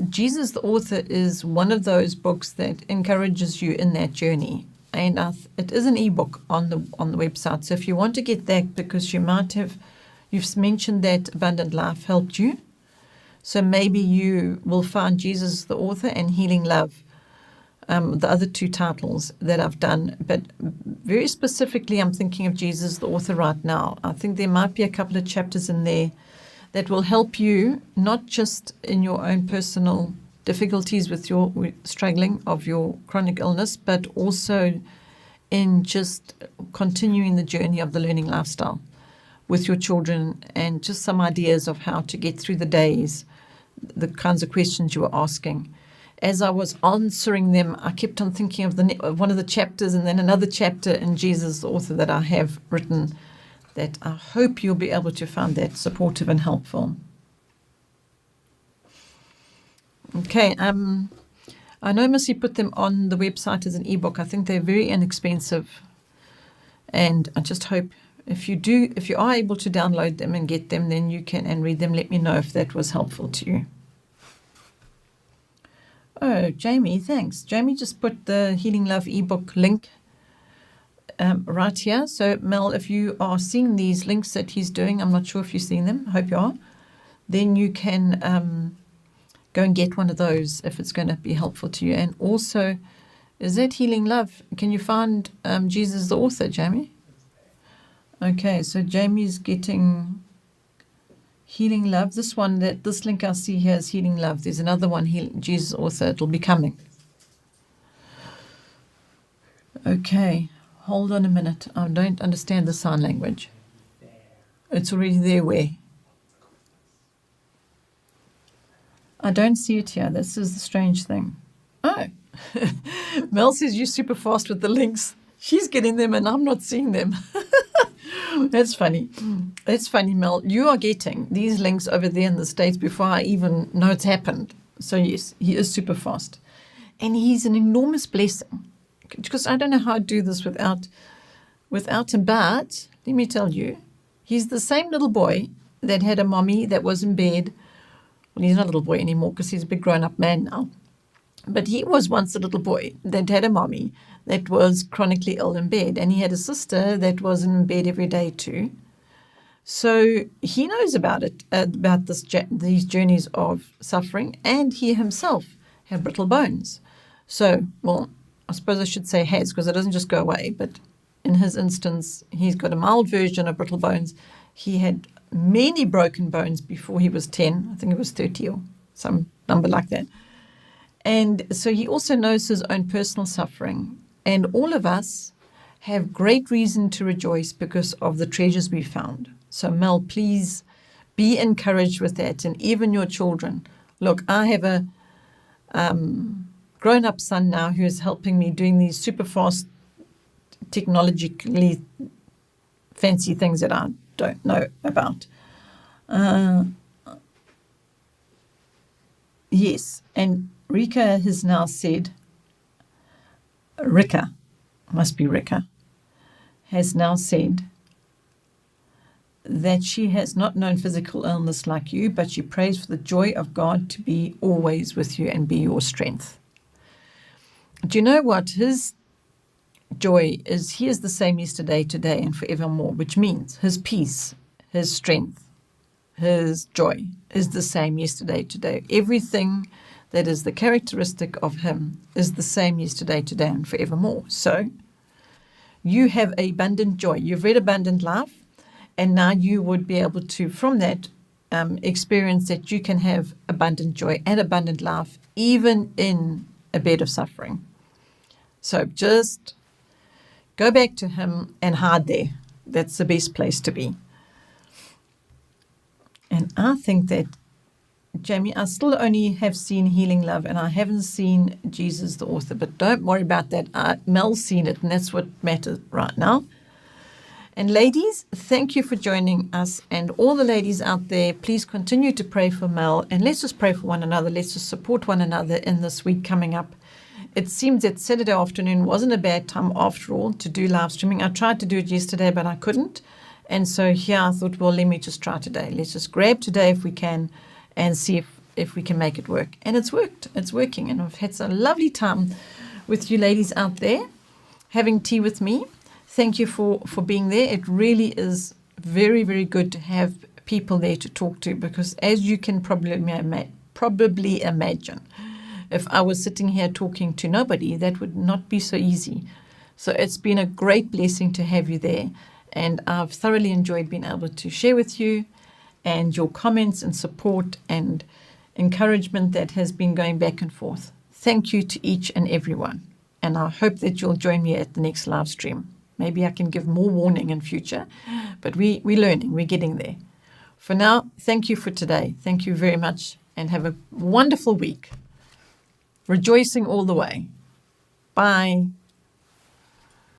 Speaker 1: Jesus the Author is one of those books that encourages you in that journey, and it is an ebook on the website. So if you want to get that, because you've mentioned that Abundant Life helped you, so maybe you will find Jesus the Author and Healing Love, the other two titles that I've done. But very specifically, I'm thinking of Jesus the Author right now. I think there might be a couple of chapters in there that will help you, not just in your own personal difficulties with your struggling of your chronic illness, but also in just continuing the journey of the learning lifestyle with your children, and just some ideas of how to get through the days, the kinds of questions you were asking. As I was answering them, I kept on thinking of one of the chapters, and then another chapter in Jesus the Author that I have written, that I hope you'll be able to find that supportive and helpful. Okay, I know Missy put them on the website as an ebook. I think they're very inexpensive, and I just hope if you are able to download them and get them, then you can and read them. Let me know if that was helpful to you. Oh, Jamie, thanks. Jamie just put the Healing Love ebook link right here. So, Mel, if you are seeing these links that he's doing, I'm not sure if you've seen them. I hope you are. Then you can go and get one of those if it's going to be helpful to you. And also, is that Healing Love? Can you find Jesus the author, Jamie? Okay, so Jamie's getting Healing Love. This link I see here is Healing Love. There's another one, Jesus author. It'll be coming. Okay, hold on a minute. I don't understand the sign language. It's already there where? I don't see it here. This is the strange thing. Oh, Mel says you're super fast with the links. She's getting them and I'm not seeing them. That's funny. That's funny, Mel. You are getting these links over there in the States before I even know it's happened. So yes, he is super fast. And he's an enormous blessing. Because I don't know how to do this without him. But let me tell you, he's the same little boy that had a mommy that was in bed. Well, he's not a little boy anymore because he's a big grown-up man now. But he was once a little boy that had a mommy that was chronically ill in bed. And he had a sister that was in bed every day too. So he knows about it, about these journeys of suffering. And he himself had brittle bones. So, well, I suppose I should say has, because it doesn't just go away. But in his instance, he's got a mild version of brittle bones. He had many broken bones before he was 10. I think it was 30 or some number like that. And so he also knows his own personal suffering. And all of us have great reason to rejoice because of the treasures we found. So Mel, please be encouraged with that. And even your children. Look, I have a grown-up son now who is helping me doing these super fast, technologically fancy things that I don't know about. Yes, and Rika has now said, Rika, has now said that she has not known physical illness like you, but she prays for the joy of God to be always with you and be your strength. Do you know what? His joy is, he is the same yesterday, today, and forevermore, which means his peace, his strength, his joy is the same yesterday, today. Everything that is the characteristic of him is the same yesterday, today, and forevermore. So you have abundant joy. You've read Abundant Life, and now you would be able to, from that, experience that you can have abundant joy and abundant life, even in a bed of suffering. So just go back to him and hide there. That's the best place to be. And I think that, Jamie, I still only have seen Healing Love and I haven't seen Jesus the author, but don't worry about that. Mel's seen it and that's what matters right now. And ladies, thank you for joining us. And all the ladies out there, please continue to pray for Mel and let's just pray for one another. Let's just support one another in this week coming up. It seems that Saturday afternoon wasn't a bad time after all to do live streaming. I tried to do it yesterday, but I couldn't. And so here I thought, well, let me just try today. Let's just grab today if we can and see if we can make it work. And it's worked. It's working. And I've had a lovely time with you ladies out there having tea with me. Thank you for being there. It really is very, very good to have people there to talk to because as you can probably imagine, if I was sitting here talking to nobody, that would not be so easy. So it's been a great blessing to have you there. And I've thoroughly enjoyed being able to share with you and your comments and support and encouragement that has been going back and forth. Thank you to each and every one. And I hope that you'll join me at the next live stream. Maybe I can give more warning in future, but we're learning, we're getting there. For now, thank you for today. Thank you very much and have a wonderful week. Rejoicing all the way. Bye.